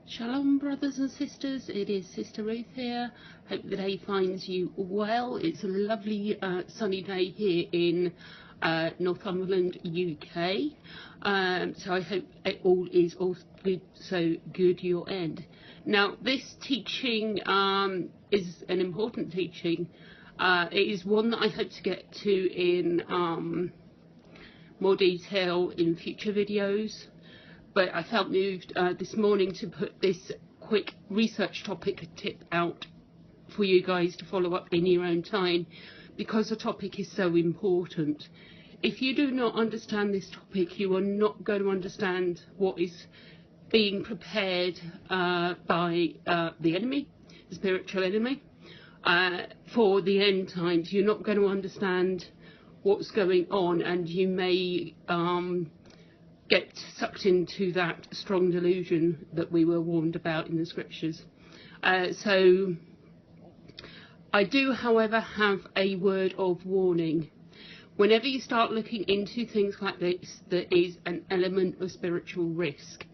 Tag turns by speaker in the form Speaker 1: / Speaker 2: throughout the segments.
Speaker 1: Shalom, brothers and sisters. It is Sister Ruth here. Hope the day finds you well. It's a lovely sunny day here in Northumberland, UK. So I hope it all is good. So good your end. Now, this teaching is an important teaching. It is one that I hope to get to in more detail in future videos. But I felt moved this morning to put this quick research topic tip out for you guys to follow up in your own time, because the topic is so important. If you do not understand this topic, you are not going to understand what is being prepared by the enemy, the spiritual enemy, for the end times. You're not going to understand what's going on, and you may get sucked into that strong delusion that we were warned about in the scriptures. So I do, however, have a word of warning. Whenever you start looking into things like this, there is an element of spiritual risk.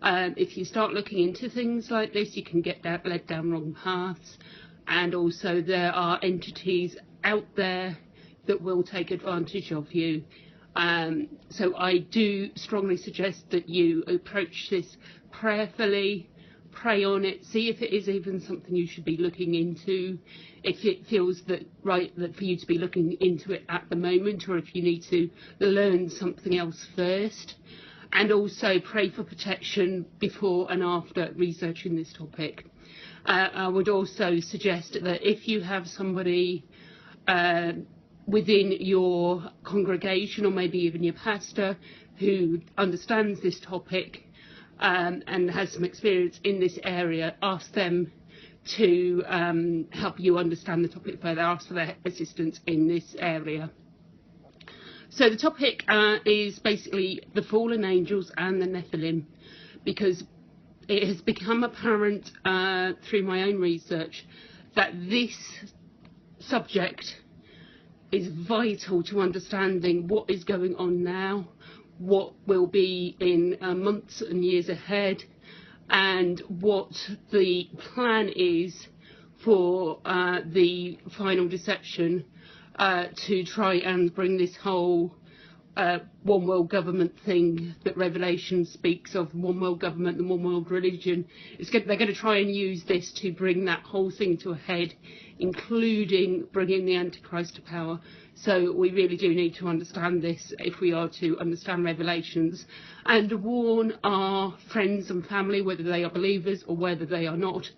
Speaker 1: If you start looking into things like this, you can get led down wrong paths, and also there are entities out there that will take advantage of you. So I do strongly suggest that you approach this prayerfully, pray on it, see if it is even something you should be looking into, if it feels that for you to be looking into it at the moment, or if you need to learn something else first. And also pray for protection before and after researching this topic. I would also suggest that if you have somebody within your congregation, or maybe even your pastor, who understands this topic and has some experience in this area, ask them to help you understand the topic further, ask for their assistance in this area. So the topic is basically the fallen angels and the Nephilim, because it has become apparent through my own research that this subject is vital to understanding what is going on now, what will be in months and years ahead, and what the plan is for the final deception to try and bring this whole one world government thing that Revelation speaks of, one world government and one world religion. They're going to try and use this to bring that whole thing to a head, including bringing the Antichrist to power. So we really do need to understand this if we are to understand Revelations, and warn our friends and family, whether they are believers or whether they are not.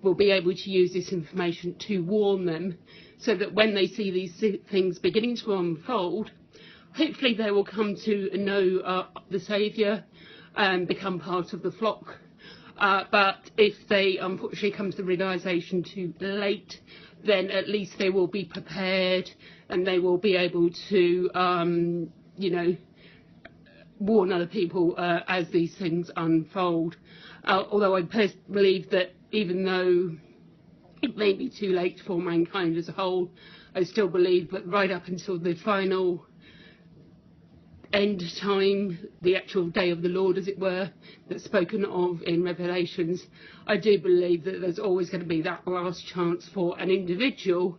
Speaker 1: We'll be able to use this information to warn them, so that when they see these things beginning to unfold, hopefully they will come to know the Saviour and become part of the flock. But if they unfortunately come to the realisation too late, then at least they will be prepared, and they will be able to, warn other people as these things unfold. Although I believe that even though it may be too late for mankind as a whole, I still believe that right up until the final end time, the actual day of the Lord, as it were, that's spoken of in Revelations, I do believe that there's always going to be that last chance for an individual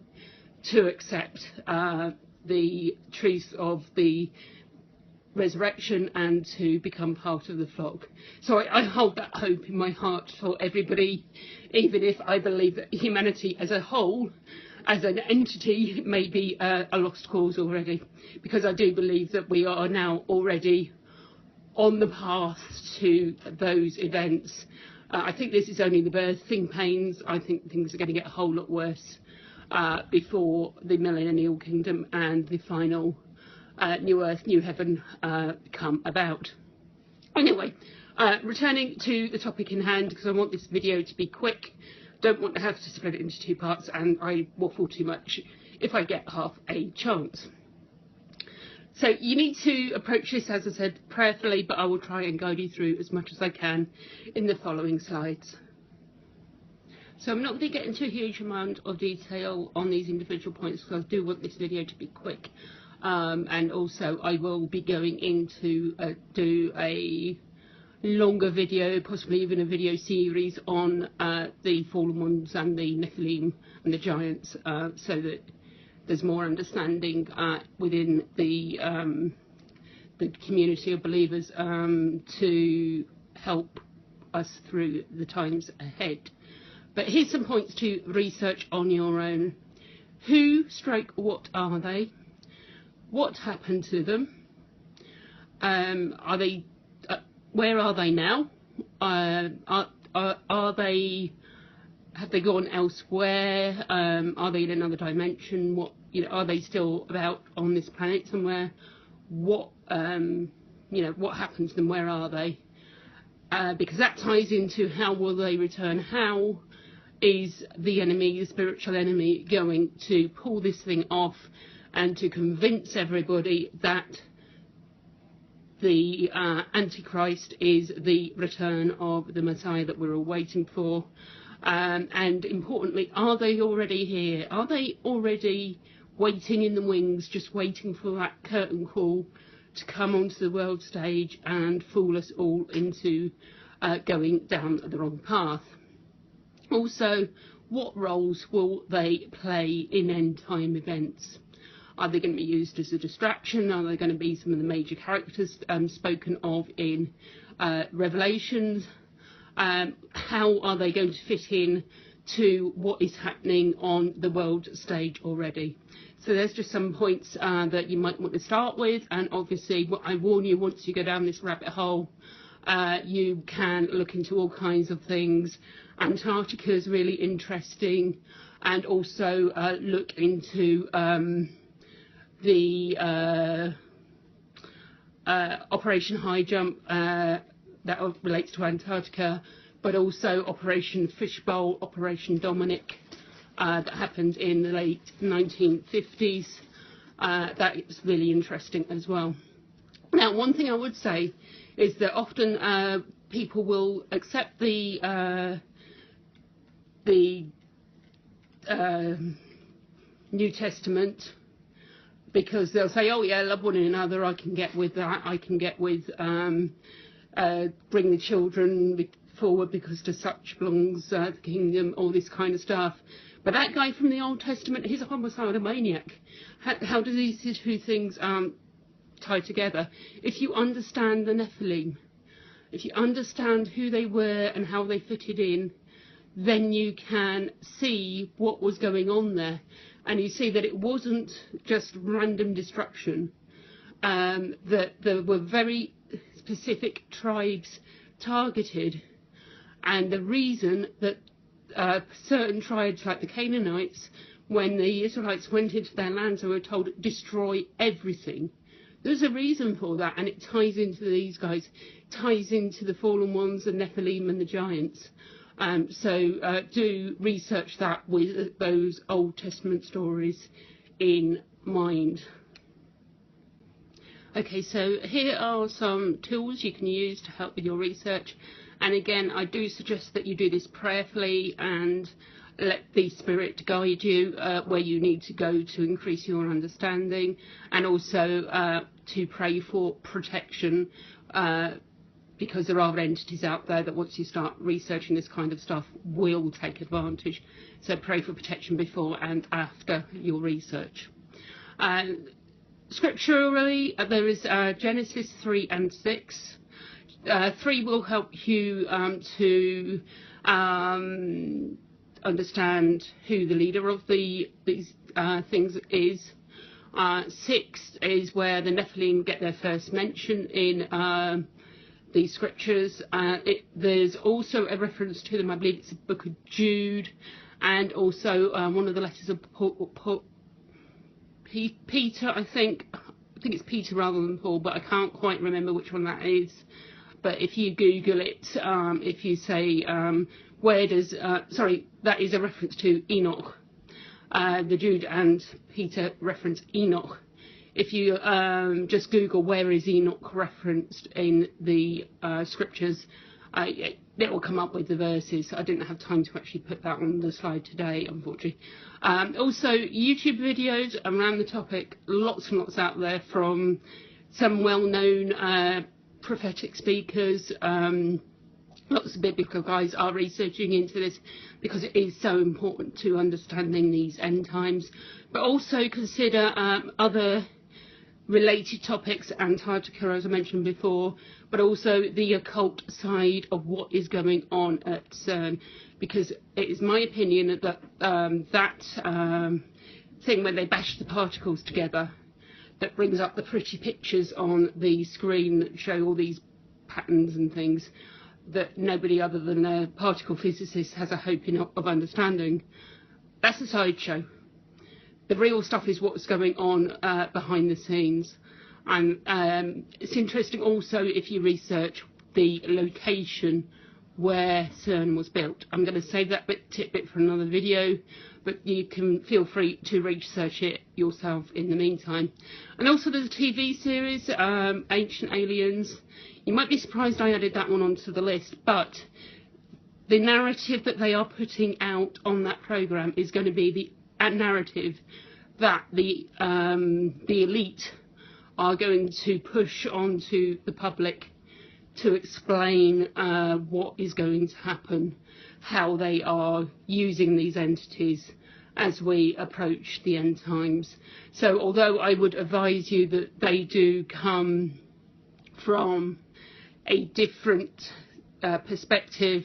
Speaker 1: to accept the truth of the resurrection and to become part of the flock. So I hold that hope in my heart for everybody, even if I believe that humanity as a whole, as an entity, may be a lost cause already, because I do believe that we are now already on the path to those events. I think this is only the birthing pains. I think things are going to get a whole lot worse before the millennial kingdom and the final new earth, new heaven come about. Anyway, returning to the topic in hand, because I want this video to be quick. Don't want to have to split it into two parts, and I waffle too much if I get half a chance. So you need to approach this, as I said, prayerfully, but I will try and guide you through as much as I can in the following slides. So I'm not going to get into a huge amount of detail on these individual points, because I do want this video to be quick. And also I will be going into do a longer video, possibly even a video series on the fallen ones and the Nephilim and the giants, so that there's more understanding within the community of believers to help us through the times ahead. But here's some points to research on your own. What are they? What happened to them? Are they? Where are they now? Are they? Have they gone elsewhere? Are they in another dimension? What, you know? Are they still about on this planet somewhere? What what happened to them? Where are they? Because that ties into how will they return? How is the enemy, the spiritual enemy, going to pull this thing off and to convince everybody that the Antichrist is the return of the Messiah that we're all waiting for? And importantly, are they already here? Are they already waiting in the wings, just waiting for that curtain call to come onto the world stage and fool us all into going down the wrong path? Also, what roles will they play in end time events? Are they going to be used as a distraction? Are they going to be some of the major characters spoken of in Revelations? How are they going to fit in to what is happening on the world stage already? So there's just some points that you might want to start with, and obviously what I warn you, once you go down this rabbit hole, you can look into all kinds of things. Antarctica is really interesting, and also look into the Operation High Jump that relates to Antarctica, but also Operation Fishbowl, Operation Dominic, that happened in the late 1950s. That is really interesting as well. Now, one thing I would say is that often people will accept the New Testament because they'll say, oh yeah, love one another, I can get with that, I can get with bring the children forward because to such belongs the kingdom, all this kind of stuff. But that guy from the Old Testament, he's a homicidal maniac. How do these two things tie together? If you understand the Nephilim, if you understand who they were and how they fitted in, then you can see what was going on there. And you see that it wasn't just random destruction, that there were very specific tribes targeted. And the reason that certain tribes, like the Canaanites, when the Israelites went into their lands, they were told, destroy everything. There's a reason for that, and it ties into these guys, ties into the fallen ones, the Nephilim and the giants. So do research that with those Old Testament stories in mind. Okay, so here are some tools you can use to help with your research. And again, I do suggest that you do this prayerfully and let the Spirit guide you where you need to go to increase your understanding, and also to pray for protection, because there are entities out there that once you start researching this kind of stuff will take advantage. So pray for protection before and after your research. Scripturally, there is Genesis 3 and 6. 3 will help you to understand who the leader of these things is. 6 is where the Nephilim get their first mention in the scriptures. There's also a reference to them, I believe it's the book of Jude, and also one of the letters of Peter, I think it's Peter rather than Paul, but I can't quite remember which one that is. But if you Google it, if you say, where does, that is a reference to Enoch. The Jude and Peter reference Enoch. If you just Google where is Enoch referenced in the scriptures, it will come up with the verses. I didn't have time to actually put that on the slide today, unfortunately. Also, YouTube videos around the topic, lots and lots out there from some well-known prophetic speakers, lots of biblical guys are researching into this because it is so important to understanding these end times. But also consider other related topics, Antarctica, as I mentioned before, but also the occult side of what is going on at CERN, because it is my opinion that thing when they bash the particles together that brings up the pretty pictures on the screen that show all these patterns and things that nobody other than a particle physicist has a hope of understanding. That's a sideshow. The real stuff is what's going on behind the scenes. And it's interesting also if you research the location where CERN was built. I'm going to save that tidbit for another video, but you can feel free to research it yourself in the meantime. And also there's a TV series, Ancient Aliens. You might be surprised I added that one onto the list, but the narrative that they are putting out on that programme is going to be the narrative that the elite are going to push onto the public to explain what is going to happen, how they are using these entities as we approach the end times. So although I would advise you that they do come from a different perspective,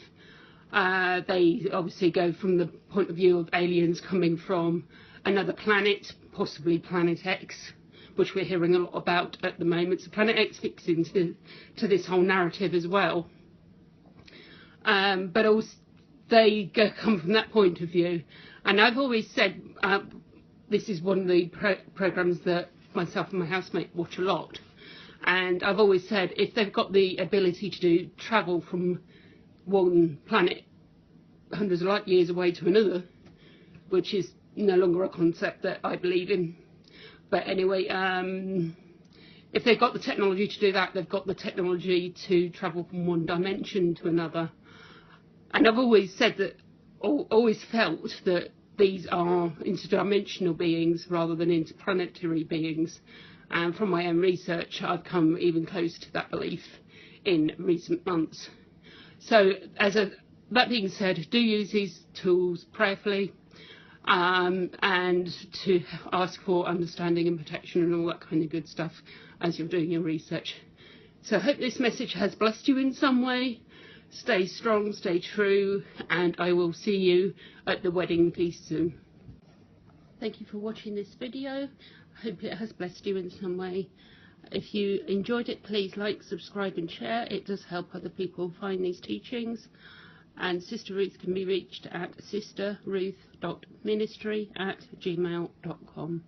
Speaker 1: they obviously go from the point of view of aliens coming from another planet, possibly Planet X, which we're hearing a lot about at the moment. So Planet X fits into this whole narrative as well. But also they come from that point of view. And I've always said, this is one of the programmes that myself and my housemate watch a lot. And I've always said, if they've got the ability to travel from one planet hundreds of light years away to another, which is no longer a concept that I believe in. But anyway, if they've got the technology to do that, they've got the technology to travel from one dimension to another. And I've always said that, always felt that these are interdimensional beings rather than interplanetary beings. And from my own research, I've come even close to that belief in recent months. So that being said, do use these tools prayerfully, and to ask for understanding and protection and all that kind of good stuff as you're doing your research. So I hope this message has blessed you in some way. Stay strong, stay true, and I will see you at the wedding feast soon. Thank you for watching this video. I hope it has blessed you in some way. If you enjoyed it, please like, subscribe and share. It does help other people find these teachings. And Sister Ruth can be reached at sisterruth.ministry@gmail.com.